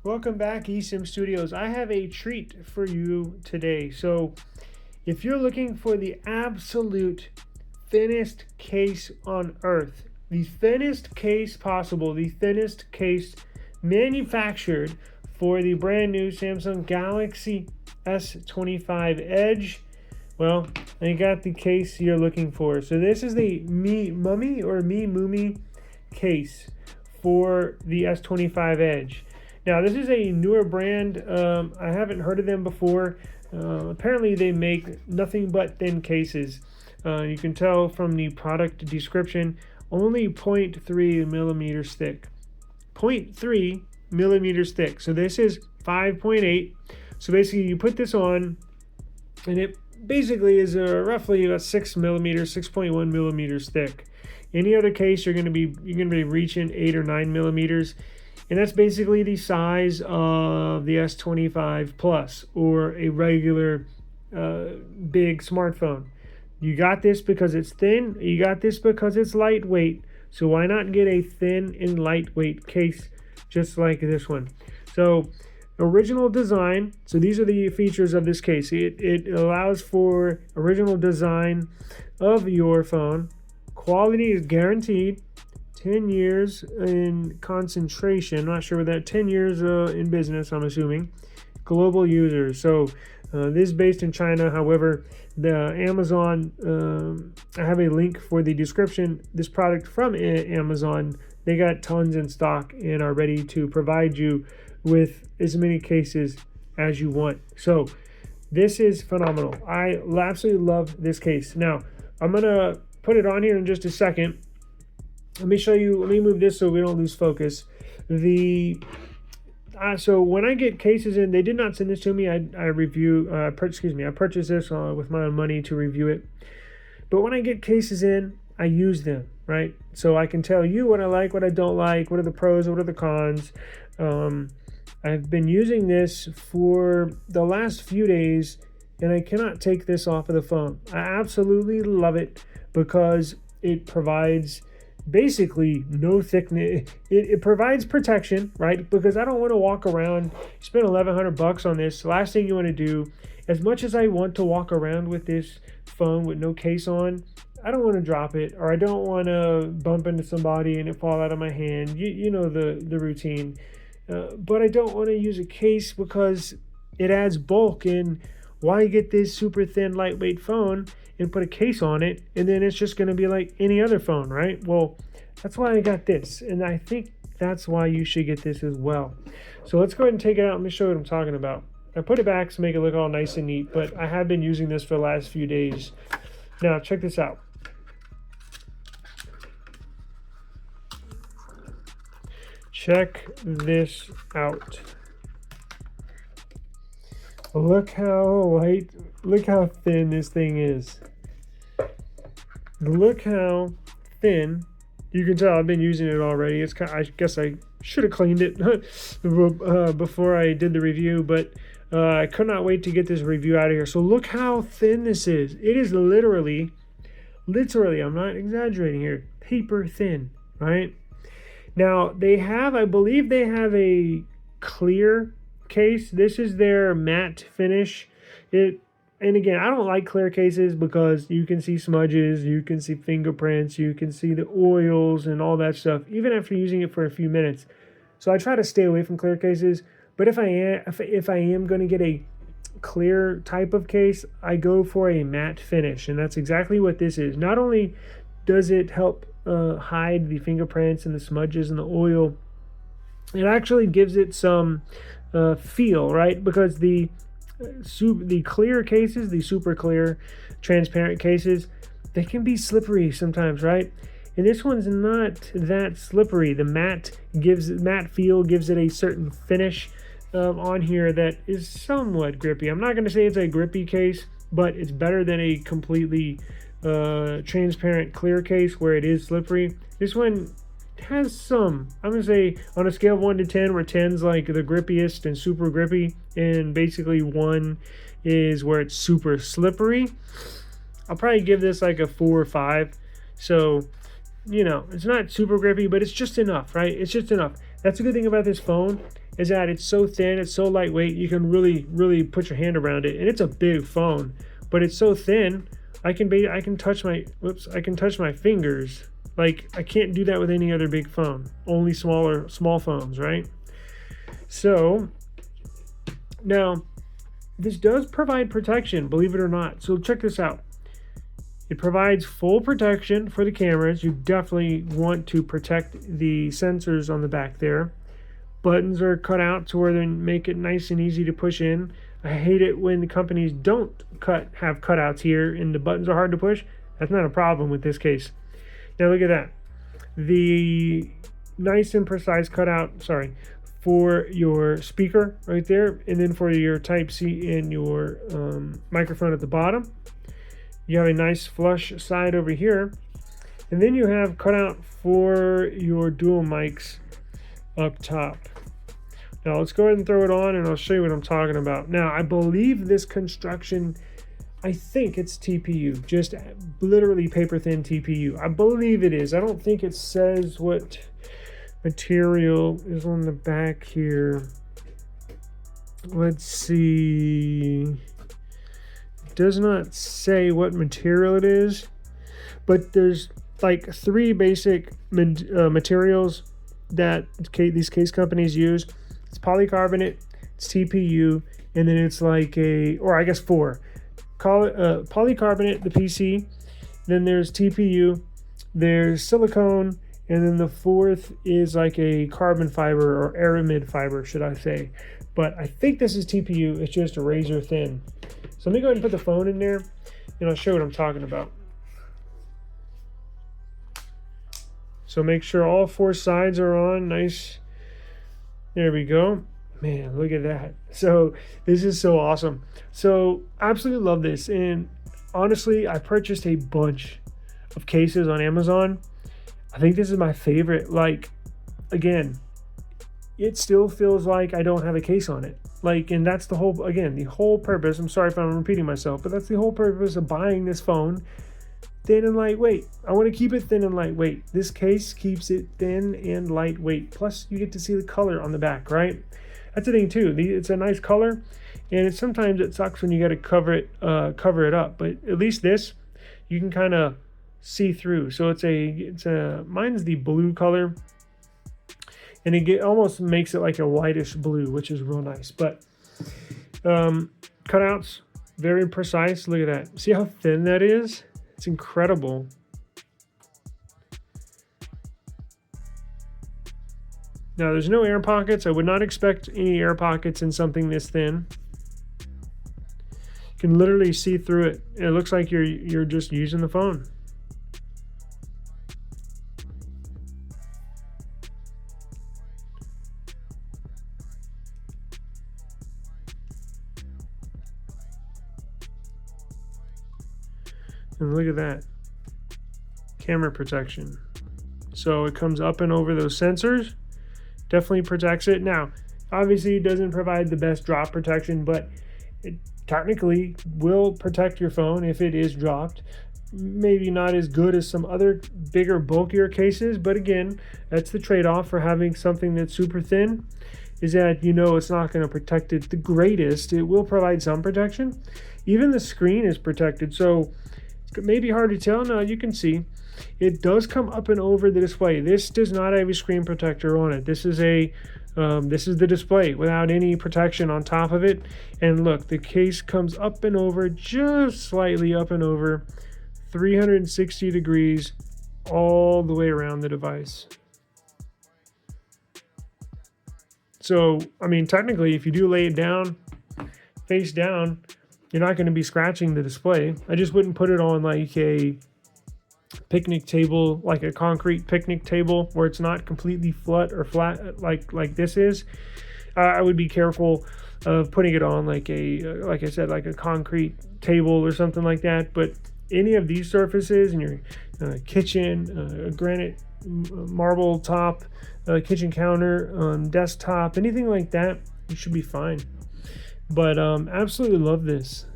Welcome back, eSIM Studios. I have a treat for you today. So, if you're looking for the absolute thinnest case on earth, the thinnest case possible, the thinnest case manufactured for the brand new Samsung Galaxy S25 Edge, well, I got the case you're looking for. So, this is the MeMUMi case for the S25 Edge. Now, this is a newer brand. I haven't heard of them before. Apparently, they make nothing but thin cases. You can tell from the product description, only 0.3 millimeters thick. 0.3 millimeters thick. So this is 5.8. So basically, you put this on, and it basically is roughly about 6 millimeters, 6.1 millimeters thick. Any other case, you're going to be reaching 8 or 9 millimeters. And that's basically the size of the S25 Plus or a regular big smartphone. You got this because it's thin. You got this because it's lightweight. So why not get a thin and lightweight case just like this one? So original design. So these are the features of this case. It allows for original design of your phone. Quality is guaranteed. 10 years in concentration. Not sure what that 10 years in business, I'm assuming. Global users. So this is based in China. However, the Amazon, I have a link for the description. This product from Amazon, they got tons in stock and are ready to provide you with as many cases as you want. So this is phenomenal. I absolutely love this case. Now, I'm going to put it on here in just a second. Let me show you. Let me move this so we don't lose focus. So when I get cases in, they did not send this to me. I purchased this with my own money to review it. But when I get cases in, I use them, right? So I can tell you what I like, what I don't like, what are the pros, what are the cons. I've been using this for the last few days, and I cannot take this off of the phone. I absolutely love it because it provides basically no thickness. It provides protection, right? Because I don't want to walk around, spend $1,100 on this. Last thing you want to do, as much as I want to walk around with this phone with no case on, I don't want to drop it, or I don't want to bump into somebody and it fall out of my hand. You know the routine. But I don't want to use a case because it adds bulk. And why get this super thin, lightweight phone and put a case on it, and then it's just going to be like any other phone, right? Well, that's why I got this, and I think that's why you should get this as well. So let's go ahead and take it out. Let me show you what I'm talking about. I put it back to make it look all nice and neat, but I have been using this for the last few days. Now, check this out. Check this out. Look how thin this thing is. Look how thin. You can tell I've been using it already. I guess I should have cleaned it before I did the review, but I could not wait to get this review out of here. So look how thin this is. It is literally, I'm not exaggerating here, paper thin, right? Now, I believe they have a clear case. This is their matte finish. And again, I don't like clear cases because you can see smudges, you can see fingerprints, you can see the oils and all that stuff, even after using it for a few minutes. So I try to stay away from clear cases. But if I am going to get a clear type of case, I go for a matte finish, and that's exactly what this is. Not only does it help hide the fingerprints and the smudges and the oil, it actually gives it some feel, right? Because the clear cases, the super clear, transparent cases, they can be slippery sometimes, right? And this one's not that slippery. The matte feel gives it a certain finish on here that is somewhat grippy. I'm not going to say it's a grippy case, but it's better than a completely transparent clear case where it is slippery. This one has some. I'm going to say on a scale of 1 to 10, where 10's like the grippiest and super grippy, and basically 1 is where it's super slippery. I'll probably give this like a 4 or 5. So, it's not super grippy, but it's just enough, right? It's just enough. That's a good thing about this phone. is that it's so thin, it's so lightweight, you can really put your hand around it, and it's a big phone, but it's so thin, I can touch my fingers. Like, I can't do that with any other big phone, only small phones, right? So now this does provide protection, believe it or not. So check this out. It provides full protection for the cameras. You definitely want to protect the sensors on the back there. Buttons are cut out to where they make it nice and easy to push in. I hate it when the companies don't have cutouts here and the buttons are hard to push. That's not a problem with this case. Now look at that. The nice and precise cutout, for your speaker right there, and then for your Type-C and your microphone at the bottom. You have a nice flush side over here, and then you have cutout for your dual mics up top. Now let's go ahead and throw it on and I'll show you what I'm talking about. Now I believe this construction, I think it's TPU, just literally paper thin TPU. I believe it is. I don't think it says what material is on the back here. Let's see. It does not say what material it is, but there's like 3 basic materials that these case companies use. It's polycarbonate, it's TPU, and then it's like or I guess 4. Call it polycarbonate, the PC, then there's TPU, there's silicone, and then the 4th is like a carbon fiber or aramid fiber, should I say. But I think this is TPU, it's just a razor thin. So let me go ahead and put the phone in there and I'll show you what I'm talking about. So make sure all 4 sides are on, nice. There we go. Man, look at that. So this is so awesome. So absolutely love this. And honestly, I purchased a bunch of cases on Amazon. I think this is my favorite. Like, again, it still feels like I don't have a case on it. Like, and that's the whole purpose. I'm sorry if I'm repeating myself, but that's the whole purpose of buying this phone. Thin and lightweight. I want to keep it thin and lightweight. This case keeps it thin and lightweight. Plus, you get to see the color on the back, right? That's the thing too. It's a nice color, and sometimes it sucks when you got to cover it up. But at least this, you can kind of see through. So mine's the blue color, and it almost makes it like a whitish blue, which is real nice. But cutouts, very precise. Look at that. See how thin that is? It's incredible. Now there's no air pockets. I would not expect any air pockets in something this thin. You can literally see through it. It looks like you're just using the phone. And look at that. Camera protection. So it comes up and over those sensors. Definitely protects it. Now, obviously it doesn't provide the best drop protection, but it technically will protect your phone if it is dropped. Maybe not as good as some other bigger, bulkier cases, but again, that's the trade-off for having something that's super thin, is that it's not going to protect it the greatest. It will provide some protection. Even the screen is protected, so it may be hard to tell. Now you can see it does come up and over the display. This does not have a screen protector on it. This is the display without any protection on top of it. And look, the case comes up and over, just slightly up and over, 360 degrees all the way around the device. So, I mean, technically, if you do lay it down, face down, you're not going to be scratching the display. I just wouldn't put it on like a picnic table, like a concrete picnic table where it's not completely flat like this is. I would be careful of putting it on like I said, like a concrete table or something like that. But any of these surfaces in your kitchen, a granite marble top, kitchen counter, desktop, anything like that, you should be fine. But absolutely love this.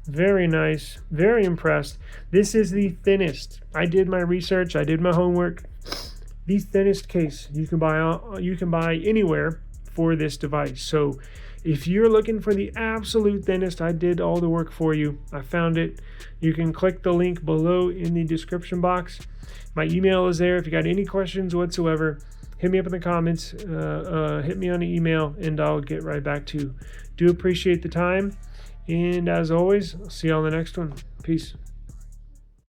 Very nice. Very impressed. This is the thinnest. I did my research. I did my homework. The thinnest case you can buy anywhere for this device. So if you're looking for the absolute thinnest, I did all the work for you. I found it. You can click the link below in the description box. My email is there. If you got any questions whatsoever, hit me up in the comments. Hit me on the email, and I'll get right back to you. Do appreciate the time. And as always, I'll see you on the next one. Peace.